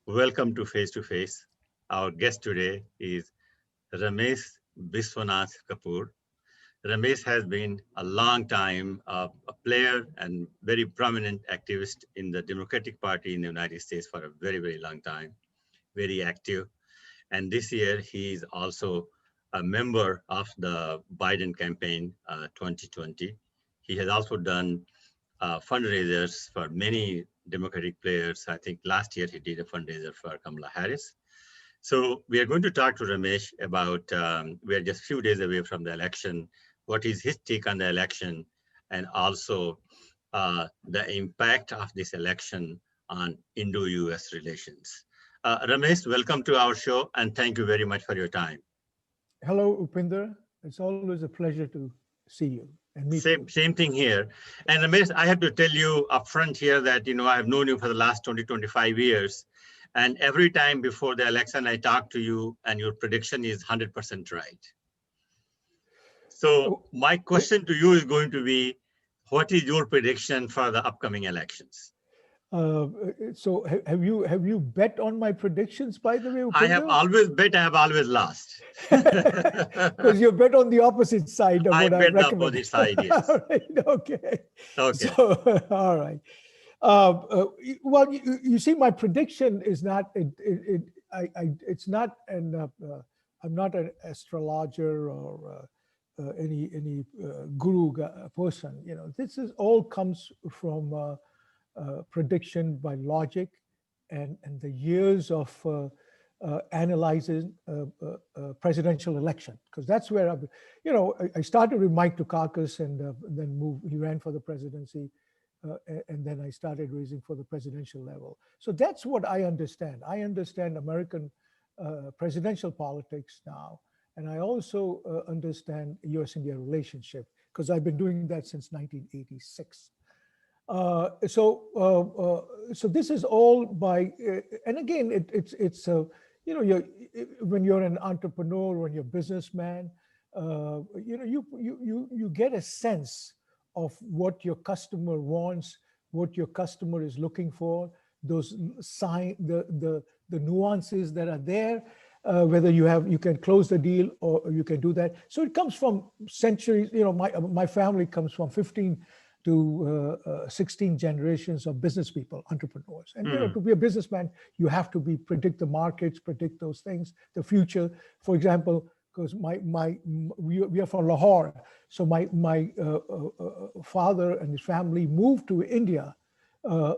Welcome to Face to Face. Our guest today is Ramesh Kapur. Ramesh has been a long time a player and very prominent activist in the Democratic Party in the United States for a very, very long time, very active. And this year, he is also a member of the Biden campaign 2020. He has also done fundraisers for many Democratic players. I think last year he did a fundraiser for Kamala Harris. So we are going to talk to Ramesh about, we are just a few days away from the election, what is his take on the election, and also the impact of this election on Indo-US relations. Ramesh, welcome to our show, and thank you very much for your time. Hello, Upinder. It's always a pleasure to see you and meet you. Same thing here. And Ramesh, I have to tell you upfront here that, I've known you for the last 20, 25 years. And every time before the election, I talk to you and your prediction is 100% right. So Oh, my question to you is going to be, what is your prediction for the upcoming elections? uh, have you bet on my predictions, by the way, I have Upinder? always bet, I have always lost. Because you bet on the opposite side of I what I bet the recommend. opposite side, yes. All right, okay. Okay. So, all right. Well, you see, my prediction is not. It's not an. I'm not an astrologer or any guru person. This is all comes from prediction by logic and the years of analyzing presidential election, because that's where I started with Mike Dukakis and then moved. He ran for the presidency, and then I started raising for the presidential level. So that's what I understand. I understand American presidential politics now, and I also understand U.S.-India relationship because I've been doing that since 1986. So this is all by, and again, when you're an entrepreneur, when you're a businessman, you get a sense of what your customer wants, what your customer is looking for, those the nuances that are there, whether you can close the deal or you can do that. So it comes from centuries. My family comes from 15 to 16 generations of business people, entrepreneurs. And to be a businessman, you have to predict the markets, predict those things, the future. For example, because we are from Lahore, so my father and his family moved to India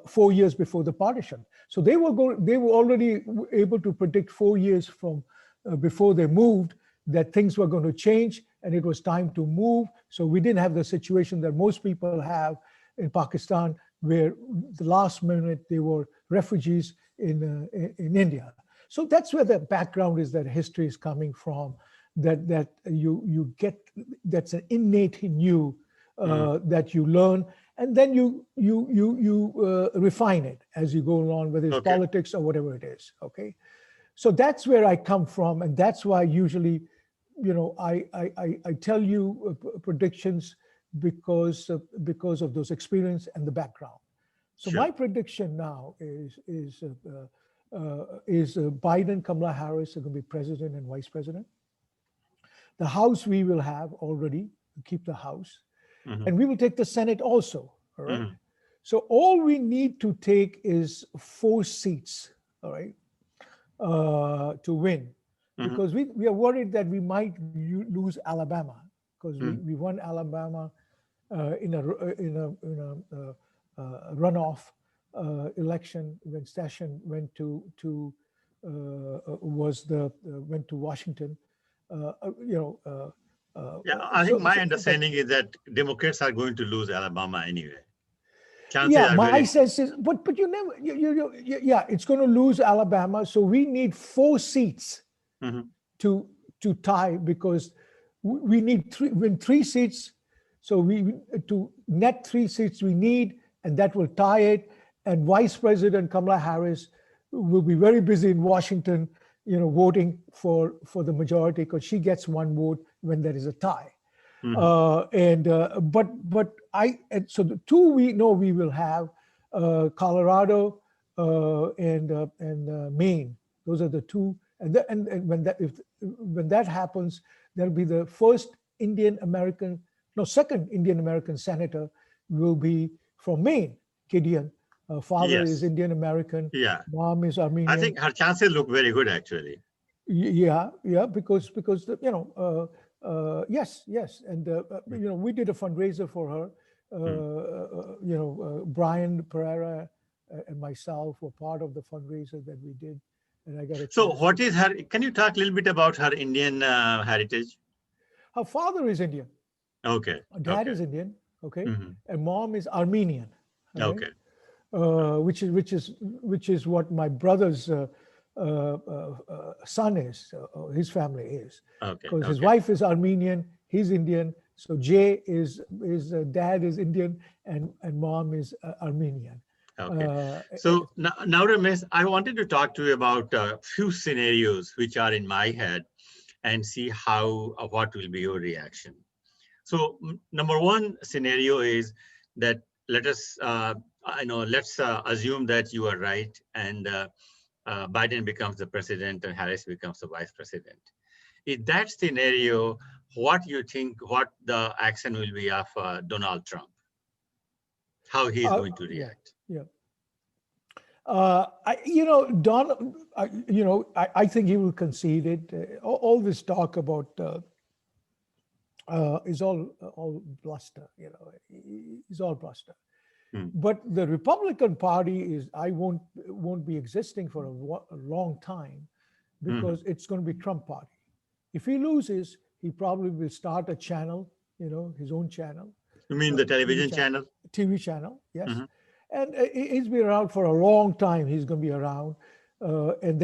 4 years before the partition. So they were already able to predict 4 years from before they moved that things were going to change and it was time to move. So we didn't have the situation that most people have in Pakistan, where the last minute they were refugees in India. So that's where the background is, that history is coming from, that you get, that's an innate in you that you learn, and then you refine it as you go along, whether it's politics or whatever it is. Okay, so that's where I come from, and that's why usually, I tell you predictions because of those experience and the background. So my prediction now is Biden, Kamala Harris are going to be president and vice president. The House we will have already, keep the House, and we will take the Senate also. All right. So all we need to take is 4 seats. All right, to win. Because we are worried that we might lose Alabama, because we won Alabama in a runoff election when Session went to Washington. I think my understanding is that Democrats are going to lose Alabama anyway. Chances are my sense is, but you never, it's going to lose Alabama. So we need 4 seats. To tie, because we need 3 seats. So to net 3 seats we need, and that will tie it. And Vice President Kamala Harris will be very busy in Washington, voting for the majority, because she gets 1 vote when there is a tie. So the 2 we know we will have Colorado and Maine. Those are the two. And when that happens, there'll be the first Indian American, no, second Indian American senator will be from Maine, Gideon. Father is Yes. Indian American, Yeah. mom is I Armenian. think her chances look very good, actually. Yeah, yeah, because yes, yes, and Mm, we did a fundraiser for her. mm. Brian Pereira and myself were part of the fundraiser that we did, and I got a So, chance to. what is her? Can you talk a little bit about her Indian heritage? Her father is Indian, Okay. her dad Okay. is Indian, okay, Hmm. and mom is Armenian, all right, Okay. Uh, which is what my brother's son is, his family is, okay. because his Okay. wife is Armenian, he's Indian. So Jay is dad is Indian and mom is Armenian. Okay. Uh, So now, Ramesh, I wanted to talk to you about a few scenarios which are in my head and see how what will be your reaction. So number one scenario is that let us, let's assume that you are right and Biden becomes the president and Harris becomes the vice president. In that scenario, what you think, what the action will be of Donald Trump, how he is going to yeah, react? yeah. Don, I think he will concede it. All this talk about is all bluster. Is all bluster. Hmm. But the Republican Party won't be existing for a long time Mhm. because it's going to be Trump party. If he loses, he probably will start a channel, his own channel, You mean the TV television channel, channel? TV channel, yes. Mhm. And he's been around for a long time. He's going to be around, and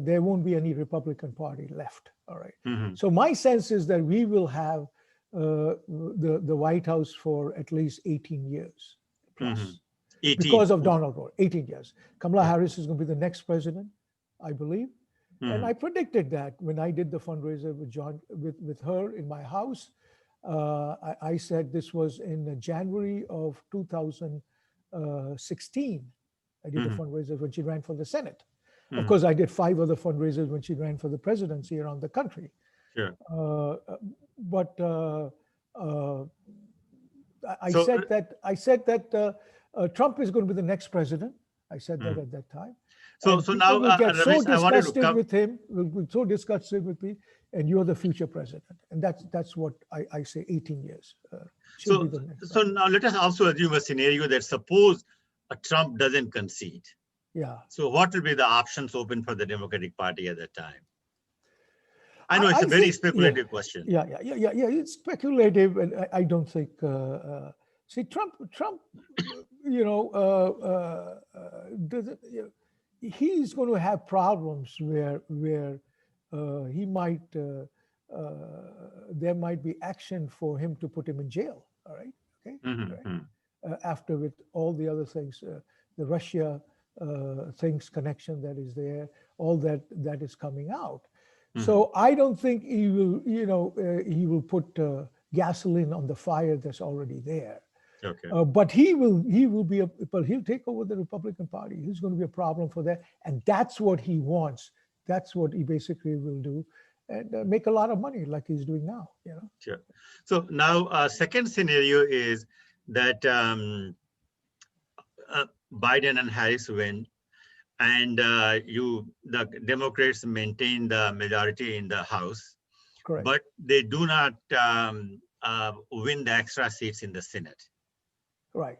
there won't be any Republican Party left. All right. Mhm. So my sense is that we will have the White House for at least 18 years Mhm. plus 18. because of Oof. Donald Trump. 18 years. Kamala Okay. Harris is going to be the next president, I believe. And I Mhm. predicted that when I did the fundraiser with her in my house. I said this was in January of 2016. I did the Mhm. fundraiser when she ran for the Senate. Of Mhm. course, I did 5 other fundraisers when she ran for the presidency around the country. Sure. Uh, but uh, So, I said that Trump is going to be the next president. I said that mhm. at that time, and so people now, will get so Ramesh, I wanted to disgusted come. with him, will be so disgusted with me, and you're the future president, and that's what I say. 18 years, she'll be So, the next so president. now let us also assume a scenario that suppose Trump doesn't concede. Yeah, So, what will be the options open for the Democratic Party at that time? I know it's a I very think yeah, speculative question. yeah. It's speculative, and I don't think. See, Trump, doesn't. He's going to have problems where he might there might be action for him to put him in jail. All right, okay, all right. Mhm. After with all the other things, the Russia things connection that is there, all that is coming out. Mhm. So I don't think he will put gasoline on the fire that's already there. Okay. But but he'll take over the Republican Party. He's going to be a problem for that, and that's what he wants. That's what he basically will do, and make a lot of money like he's doing now. Sure. So now, second scenario is that Biden and Harris win, and the Democrats maintain the majority in the House, Correct. but they do not win the extra seats in the Senate. Right.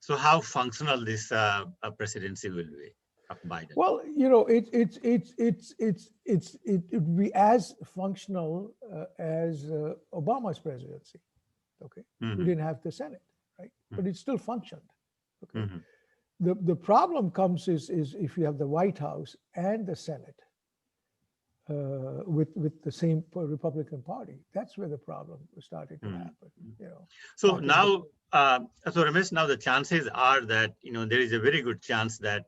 So how functional this presidency will be of Biden? Well, it would be as functional as Obama's presidency. Okay, we Hmm. didn't have the Senate, right? But it still functioned. Okay, Hmm. the problem comes is if you have the White House and the Senate with the same Republican Party, that's where the problem started to Hmm. happen. So Back in the now, so Ramesh, now the chances are that there is a very good chance that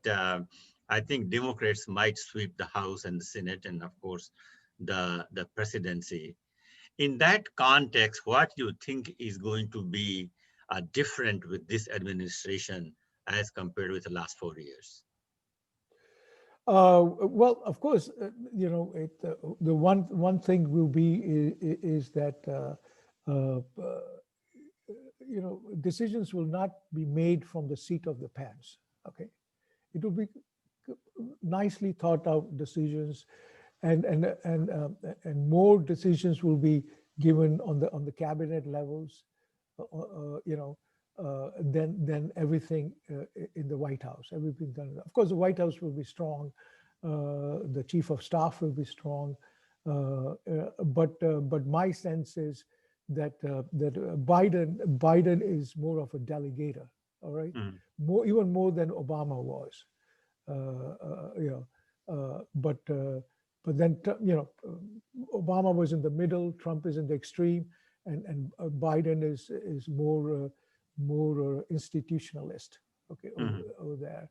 I think Democrats might sweep the House and the Senate, and of course, the presidency. In that context, what you think is going to be different with this administration as compared with the last 4 years? Well, of course, the one thing will be is that decisions will not be made from the seat of the pants. Okay, it will be nicely thought out decisions, and more decisions will be given on the cabinet levels, than everything in the White House. Everything done. Of course, the White House will be strong. The chief of staff will be strong. But my sense is that Biden is more of a delegator. All right, Mm, even more than Obama was. But then Obama was in the middle, Trump is in the extreme, and Biden is more institutionalist. Okay, mhm, over there,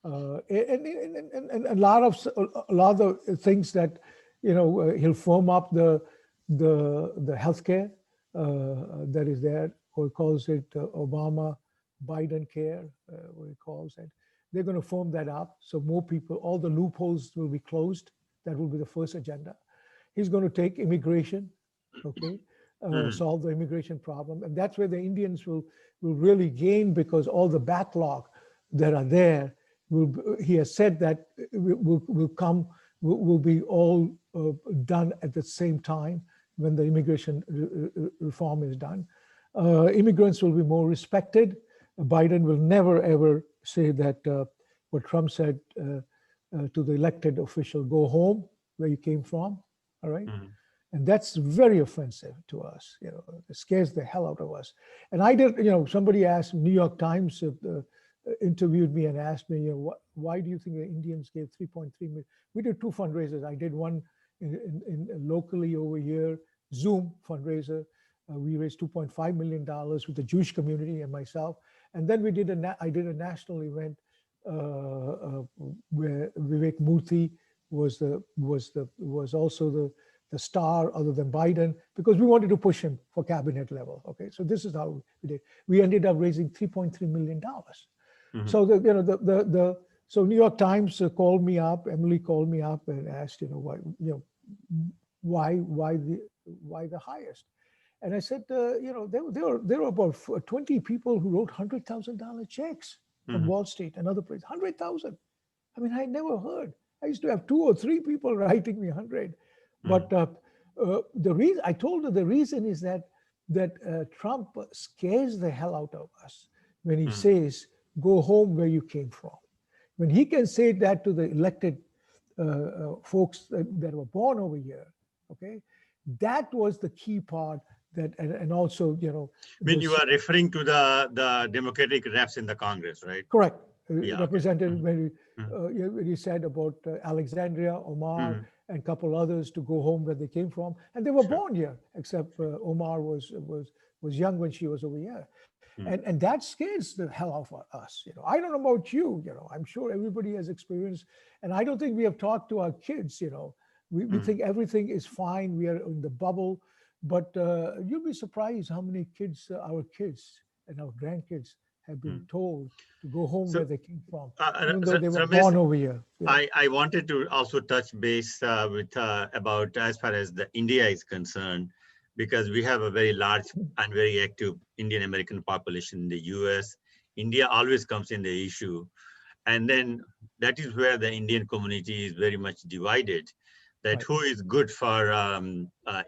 and a lot of things that he'll firm up the healthcare that is there, or he calls it Obama Biden care, what he calls it. They're going to firm that up, so more people, all the loopholes will be closed. That will be the first agenda. He's going to take immigration, okay, mhm, solve the immigration problem, and that's where the Indians will really gain, because all the backlog that are there he has said that will be all done at the same time when the immigration reform is done. Immigrants will be more respected. Biden will never ever say that what Trump said to the elected official, go home where you came from, all right? mhm, And that's very offensive to us. It scares the hell out of us. And I did, somebody asked, New York Times interviewed me and asked me, why do you think the Indians gave 3.3 million? We did two fundraisers. I did one in locally over here, Zoom fundraiser. We raised $2.5 million with the Jewish community and myself. And then I did a national event where Vivek Murthy was also the star other than Biden, because we wanted to push him for cabinet level. Okay, so this is how we did. We ended up raising $3.3 million. mhm. So so New York Times called me up. Emily called me up and asked, why the highest? And I said, there were about 20 people who wrote $100,000 checks from Mhm, Wall Street and other places. 100,000. I mean, I never heard. I used to have 2 or 3 people writing me 100. But mhm, the reason I told her, the reason is that Trump scares the hell out of us when he mhm, says, "Go home where you came from." When he can say that to the elected folks that were born over here, okay, that was the key part. That and also I mean, you this are referring to the Democratic reps in the Congress, right? correct Yeah. Okay. representative Mhm, mhm, when he said about Alexandria, Omar, mhm. and a couple others to go home where they came from, and they were Sure. born here, except Omar was young when she was over here, Mhm, and that scares the hell out of us. I don't know about you. I'm sure everybody has experience, and I don't think we have talked to our kids. We mhm, think everything is fine. We are in the bubble, but you'll be surprised how many kids, our kids and our grandkids, have been mhm. told to go home So, where they came from, even though they were Ramesh, born over here. I wanted to also touch base with about as far as the India is concerned, because we have a very large and very active Indian American population in the US. India always comes in the issue. And then that is where the Indian community is very much divided, that Right. who is good for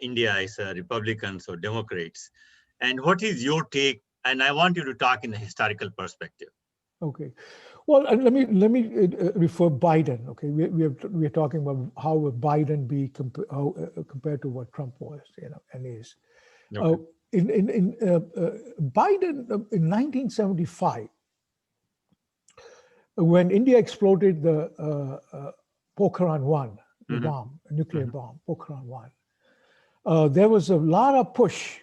India is Republicans or Democrats. And what is your take? And I want you to talk in a historical perspective. Okay. Well, and let me refer Biden. Okay, we are talking about how would Biden be compared to what Trump was, and is. Uh, Okay. in Biden in 1975, when India exploded the Pokhran 1, the Hmm. bomb, nuclear Hmm. bomb, Pokhran 1, there was a lot of push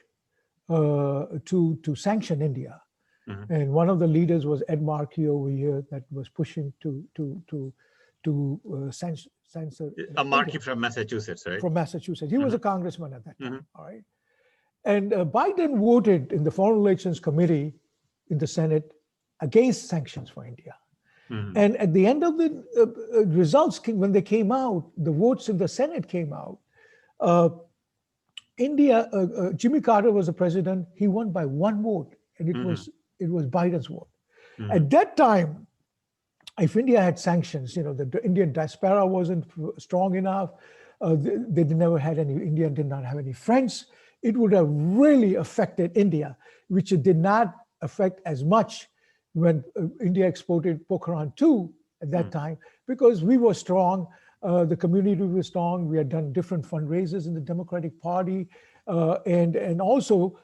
to sanction India. Hmm. And one of the leaders was Ed Markey over here that was pushing to censor A India marquee from Massachusetts, right? from Massachusetts. He was Hmm. a congressman at that time, Hmm. all right? And Biden voted in the Foreign Relations Committee in the Senate against sanctions for India. Mhm. And at the end of the results, when they came out, the votes in the Senate came out. Uh, Jimmy Carter was the president. He won by one vote, and Mhm. it was Biden's vote. Mhm. At that time, if India had sanctions, the Indian diaspora wasn't strong enough. They never had any. India did not have any friends. It would have really affected India, which it did not affect as much when India exported Pokhran 2 at that Mhm. time, because we were strong. The community was strong. We had done different fundraisers in the Democratic Party, and also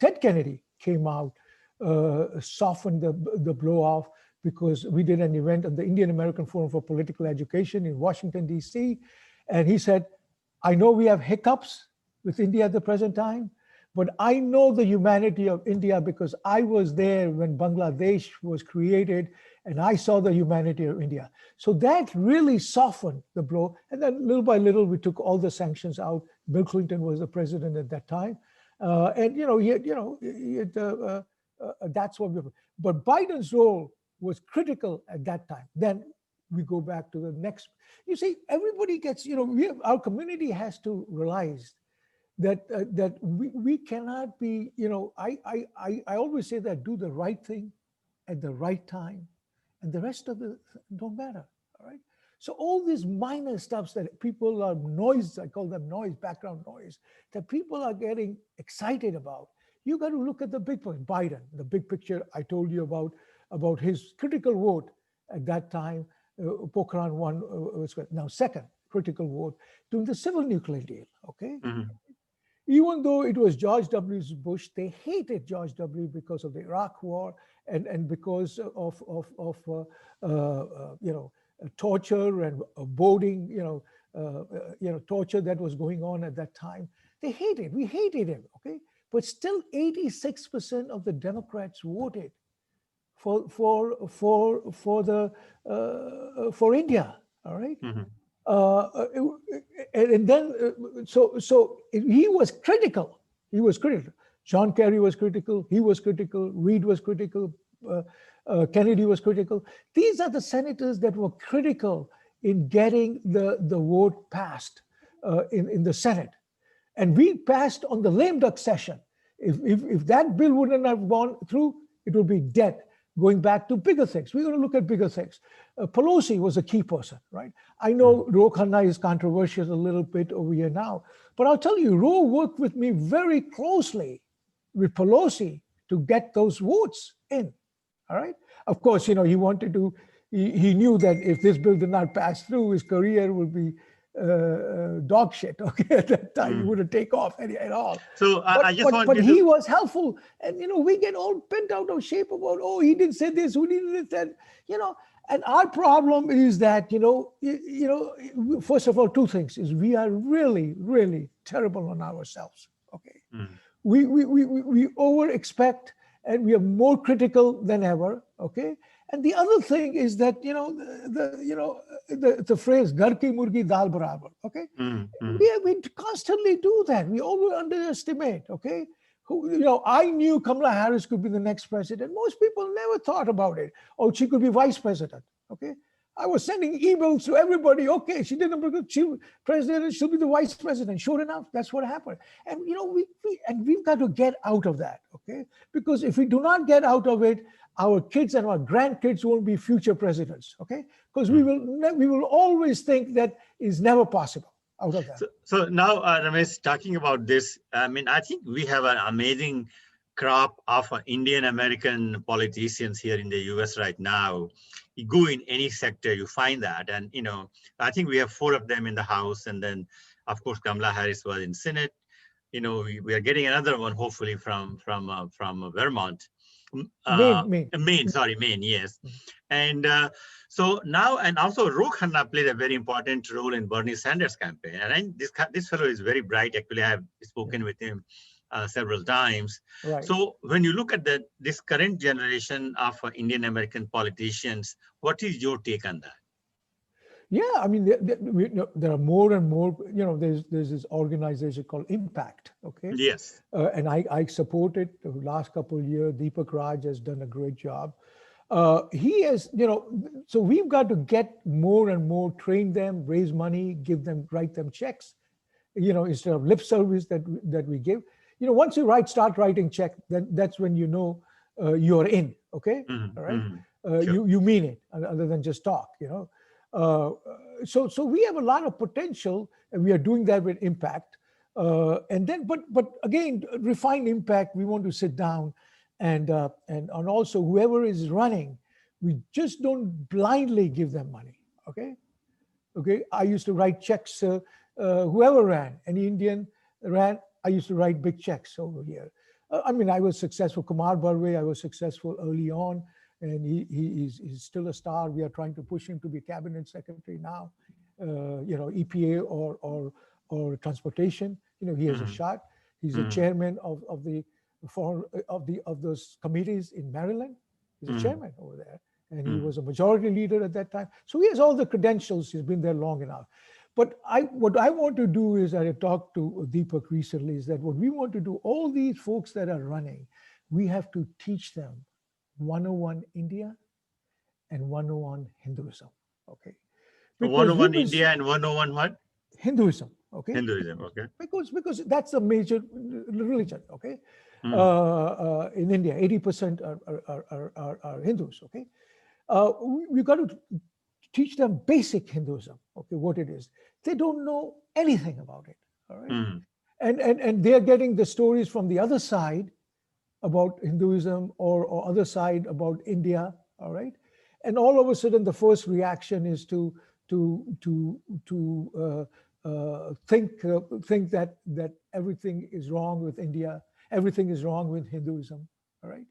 Ted Kennedy came out, softened the blow off, because we did an event at the Indian American Forum for Political Education in Washington, D.C. And he said, I know we have hiccups with India at the present time, but I know the humanity of India because I was there when Bangladesh was created and I saw the humanity of India. So that really softened the blow. And then little by little, we took all the sanctions out. Bill Clinton was the president at that time. That's what we, but Biden's role was critical at that time. Then we go back to the next. You see, everybody gets, our community has to realize that we cannot be, I always say that do the right thing at the right time, and the rest of it don't matter. All right. So all these minor stuffs that people are noise, I call them noise, background noise, that people are getting excited about. You got to look at the big point. Biden, the big picture I told you about his critical vote at that time. Pokhran 1 was now second critical vote during the civil nuclear deal. Okay, Mhm. even though it was George W. Bush, they hated George W. because of the Iraq War and because of torture and voting, torture that was going on at that time. They hated. We hated him. Okay, but still, 86% of the Democrats voted for India. All right. Mhm. uh, and then so he was critical. He was critical. John Kerry was critical. He was critical. Reid was critical. Kennedy was critical. These are the senators that were critical in getting the vote passed in the Senate, and we passed on the lame duck session. If that bill wouldn't have gone through, it would be dead. Going back to bigger things, we're going to look at bigger things. Pelosi was a key person, right? I know Mhm. Ro Khanna is controversial a little bit over here now, but I'll tell you, Ro worked with me very closely with Pelosi to get those votes in. All right. Of course, he wanted to. He knew that if this bill did not pass through, his career would be dog shit. Okay, at that time, he Mhm. wouldn't take off at all. So But I just but want but you he to. was helpful, and we get all bent out of shape about, oh, he didn't say this, who didn't that, you know. And our problem is that first of all, two things is we are really really terrible on ourselves. Okay, Mhm. we over expect, and we are more critical than ever. Okay, and the other thing is that the phrase "Ghar ki murgi dal barabar." Okay, Mhm. Mhm. we constantly do that. We always underestimate. Okay, I knew Kamala Harris could be the next president. Most people never thought about it. Oh, she could be vice president. Okay, I was sending emails to everybody. Okay, she didn't become chief president. She'll be the vice president. Sure enough, that's what happened. And we've got to get out of that. Okay, because if we do not get out of it, our kids and our grandkids won't be future presidents. Okay, because Mhm. we will always think that is never possible out of them. So now, Ramesh, talking about this, I mean, I think we have an amazing crop of Indian American politicians here in the US right now. You go in any sector, you find that. And, I think we have four of them in the House. And then, of course, Kamala Harris was in Senate. We are getting another one, hopefully, from Vermont. Maine. Maine, sorry, Maine, yes. And so now, and also Ro Khanna played a very important role in Bernie Sanders' campaign. And this fellow is very bright. Actually, I have Yeah, spoken with him several times. right. So when you look at this current generation of Indian American politicians, what is your take on that? Yeah, I mean, there are more and more, there's this organization called Impact, okay? Yes. And I support it. The last couple of years, Deepak Raj has done a great job. He has, so we've got to get more and more, train them, raise money, give them, write them checks, instead of lip service that we give. Once you start writing check, then that's when you're in, okay? Hmm. All right? Hmm. Sure. You mean it, other than just talk. Uh, so we have a lot of potential, and we are doing that with Impact. And then, but again, refine Impact. We want to sit down, and also whoever is running, we just don't blindly give them money. Okay, okay. I used to write checks. Whoever ran, any Indian ran, I used to write big checks over here. I mean, I was successful. Kumar Barve, I was successful early on, and he's still a star. We are trying to push him to be cabinet secretary now, EPA or transportation. He has a Hmm. shot. He's a Hmm. chairman of the of those committees in Maryland. He's a Hmm. chairman over there, and he Hmm. was a majority leader at that time. So he has all the credentials. He's been there long enough. But what I want to do is, I talked to Deepak recently, is that what we want to do, all these folks that are running, we have to teach them 101 India and 101 Hinduism. Okay. Because we've 101 been India and 101 what? Hinduism. Okay. Hinduism. Okay. Because that's a major religion. Okay. Hmm. In India, 80% are Hindus. Okay. We've got to teach them basic Hinduism, okay, what it is. They don't know anything about it, all right? Hmm. And they're getting the stories from the other side about Hinduism, or other side about India, all right? And all of a sudden, the first reaction is to think that everything is wrong with India, everything is wrong with Hinduism, all right?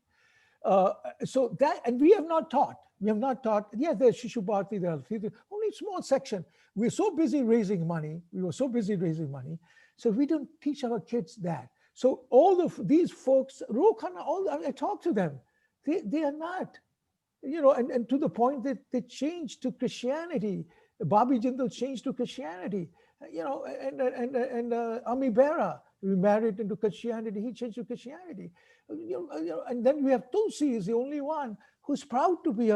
Uh, so that, and we have not taught, yeah, there's Shishubhati, there are only a small section. We're so busy raising money. We were so busy raising money. So we don't teach our kids that. So all of these folks, Rokhana, I talk to them. They are not, and to the point that they changed to Christianity. Bobby Jindal changed to Christianity, and Ami Bera, we married into Christianity. He changed to Christianity. And then we have Tulsi is the only one who's proud to be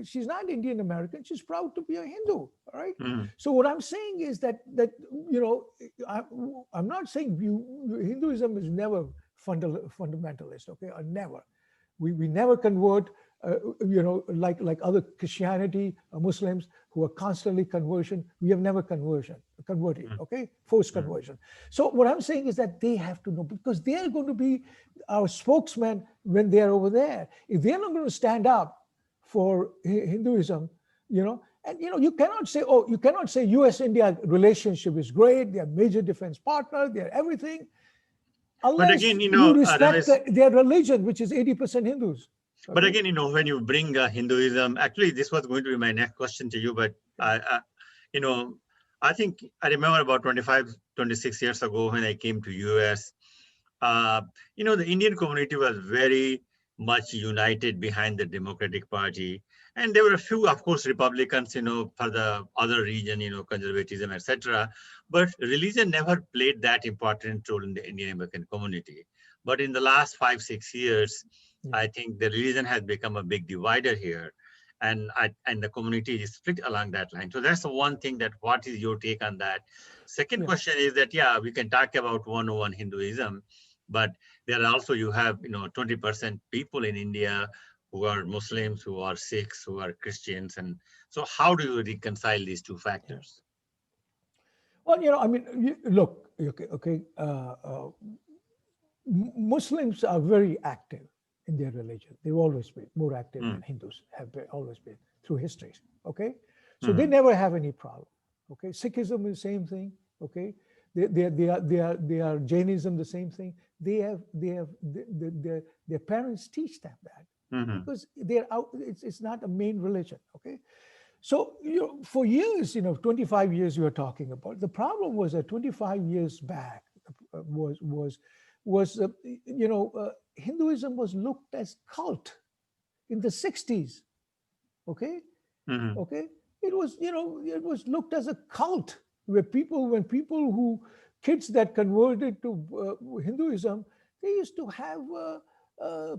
she's not Indian American. She's proud to be a Hindu. All right. Hmm. So what I'm saying is that you know, I, I'm not saying Hinduism is never fundamentalist. Okay, or never. We never convert, like other Christianity, Muslims who are constantly conversion. We have never converted, Hmm. okay, forced Hmm. conversion. So what I'm saying is that they have to know, because they are going to be our spokesman when they are over there. If they're not going to stand up for Hinduism, you cannot say U.S. India relationship is great. They are major defense partner. They are everything, But unless again, you respect Ramesh, their religion, which is 80% Hindus. but Okay. again, when you bring Hinduism, actually, this was going to be my next question to you, but Yeah. you know, I think I remember about 25, 26 years ago when I came to US, uh, the Indian community was very much united behind the Democratic Party. And there were a few, of course, Republicans, for the other region, conservatism, etc. But religion never played that important role in the Indian American community. But in the last 5, 6 years, Yeah. I think the religion has become a big divider here. And the community is split along that line. So that's the one thing that what is your take on that? Second Yeah. question is that, yeah, we can talk about 101 Hinduism, but there are also you have 20% people in India who are Muslims, who are Sikhs, who are Christians, and so how do you reconcile these two Yeah. factors? Well, I mean, look, okay, okay. Muslims are very active in their religion. They've always been more active than Mm. Hindus have always been through history. Okay, so they Mm. never have any problem. Okay, Sikhism is the same thing. Okay, they are Jainism the same thing. Their parents teach them that, Mm. because they're out. It's not a main religion. Okay, so for years, 25 years you are talking about. The problem was that 25 years back was Hinduism was looked as cult in the 60s. Okay, Mm. okay. it was, it was looked as a cult where kids that converted to Hinduism, they used to have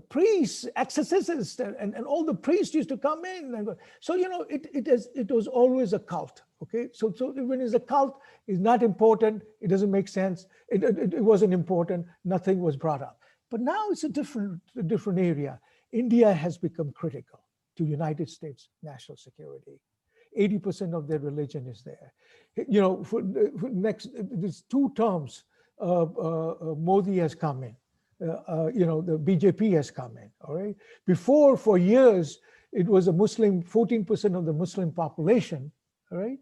priests, exorcists, and all the priests used to come in. So, it was always a cult. Okay. So when it's a cult, it's not important. It doesn't make sense. It wasn't important. Nothing was brought up. But now it's a different area. India has become critical to United States national security. 80% of their religion is there. For next, these 2 terms, Modi has come in. The BJP has come in. All right. Before, for years, it was a Muslim. 14% of the Muslim population, all right,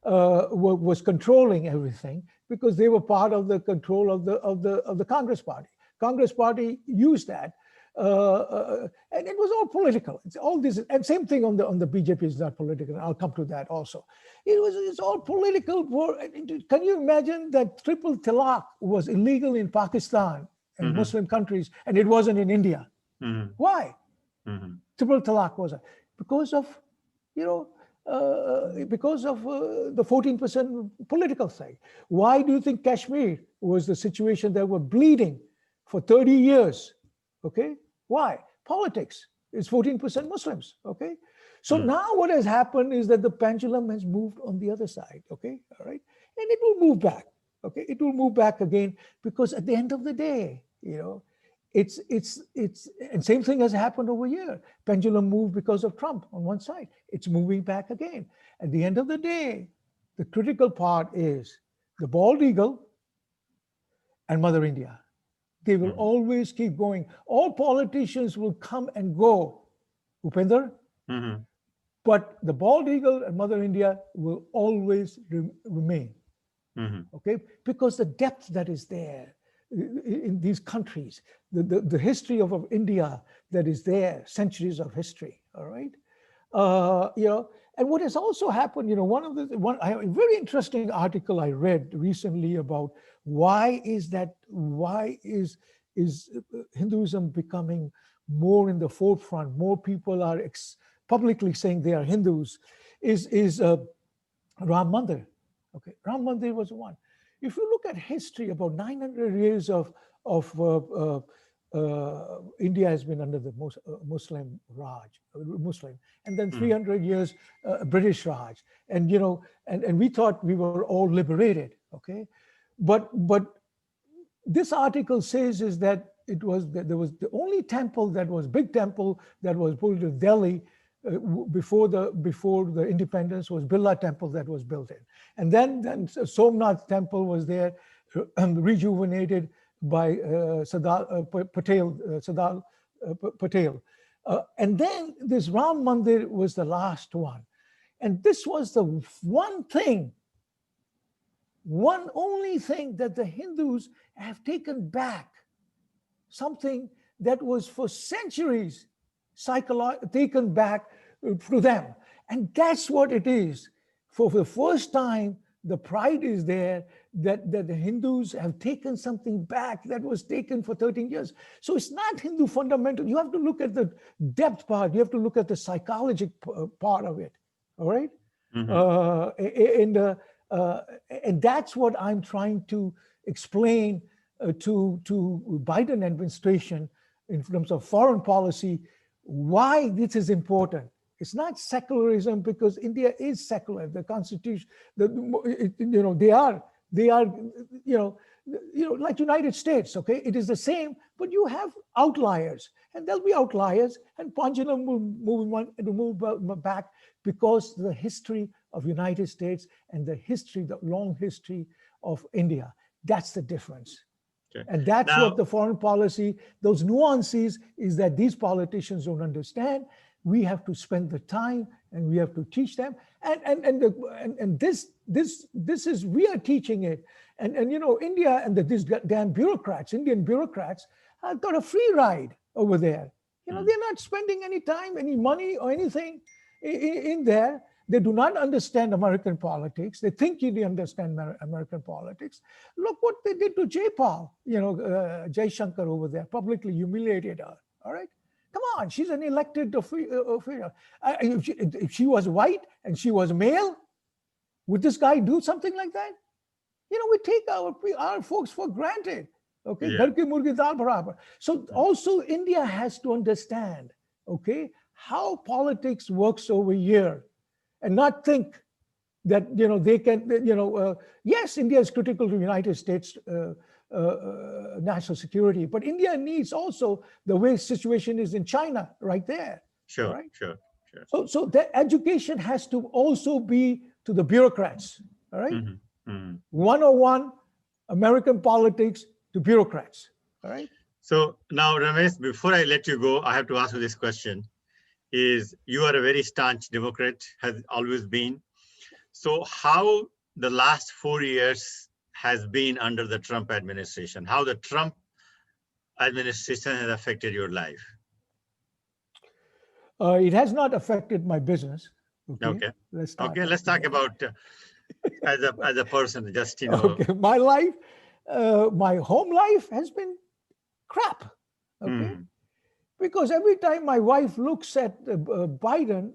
was controlling everything because they were part of the control of the Congress Party. Congress Party used that. And it was all political. It's all this, and same thing on the BJP is not political. I'll come to that also. It's all political. Can you imagine that triple talaq was illegal in Pakistan and Muslim countries, and it wasn't in India? Why? Triple talaq was because of the 14% political thing. Why do you think Kashmir was the situation that were bleeding for 30 years? Okay. Why? Politics. It's 14% Muslims. Okay. So now what has happened is that the pendulum has moved on the other side. Okay. All right. And it will move back. Okay. It will move back again because at the end of the day, it's and same thing has happened over here. Pendulum moved because of Trump on one side. It's moving back again. At the end of the day, the critical part is the bald eagle and Mother India. They will always keep going. All politicians will come and go, Upender, but the bald eagle and Mother India will always remain. Okay, because the depth that is there in these countries, the history of India that is there, centuries of history. All right, and what has also happened, a very interesting article I read recently about why is Hinduism becoming more in the forefront? More people are publicly saying they are Hindus. Is Ram Mandir? Okay, Ram Mandir was one. If you look at history, about 900 years of India has been under the Muslim Raj, and then 300 years British Raj, and we thought we were all liberated. Okay, but this article says is that there was the only temple that was big temple that was built in Delhi before the independence was Birla Temple that was built in, and then Somnath Temple was there, rejuvenated by Sardar Patel, and then this Ram Mandir was the last one, and this was the one only thing that the Hindus have taken back, something that was for centuries taken back to them. And that's what it is. For the first time, the pride is there that the Hindus have taken something back that was taken for 13 years. So it's not Hindu fundamental. You have to look at the depth part. You have to look at the psychological part of it. All right? And that's what I'm trying to explain to Biden administration in terms of foreign policy, why this is important. It's not secularism, because India is secular. The constitution, they are like United States. Okay, it is the same, but you have outliers, and there'll be outliers, and pendulum will move back because the history of United States and the long history of India. That's the difference. Okay. And that's what the foreign policy, those nuances, is that these politicians don't understand. We have to spend the time and we have to teach them. And this is, we are teaching it. And India and these damn bureaucrats, Indian bureaucrats, have got a free ride over there. They're not spending any time, any money or anything in there. They do not understand American politics. They think they understand American politics. Look what they did to Jaypal, Jai Shankar over there, publicly humiliated her, all right? Come on, she's an elected official. If she was white and she was male, would this guy do something like that? We take our folks for granted. Okay, Yeah, ghar ki murgi dal barabar. So also India has to understand, okay, how politics works over here, and not think that they can. Yes, India is critical to the United States national security, but India needs also the way situation is in China right there. All sure, right. sure, sure. So that education has to also be to the bureaucrats. All right. Hmm. Hmm. 101 American politics to bureaucrats. All right. So now, Ramesh, before I let you go, I have to ask you this question. Is you are a very staunch Democrat, has always been. So how the last 4 years has been under the Trump administration? How the Trump administration has affected your life? It has not affected my business. Okay. Okay. Let's start Okay, off let's with talk that. about as a person, just Okay. My life, my home life has been crap. Okay. hmm, Because every time my wife looks at Biden,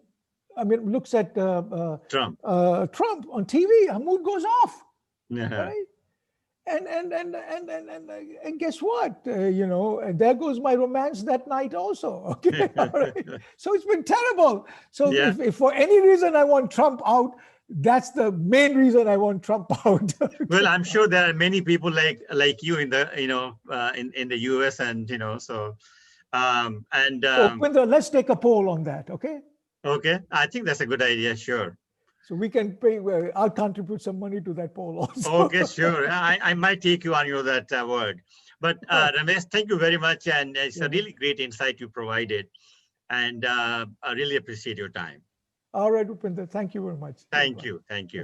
looks at Trump. Trump on TV, her mood goes off. Yeah. Right. And guess what? And there goes my romance that night also. Okay, all right. So it's been terrible. So Yeah. if for any reason I want Trump out, that's the main reason I want Trump out. Well, Okay. I'm sure there are many people like you in the in the US, and so and So, Pindar, let's take a poll on that. Okay. okay, I think that's a good idea. Sure. So we can pay. I'll contribute some money to that poll also. Okay, sure. I might take you on your that word. But Ramesh, thank you very much, and it's a Yeah. really great insight you provided, and I really appreciate your time. All right, Upinder. Thank you very much. Thank Goodbye. you. Thank you.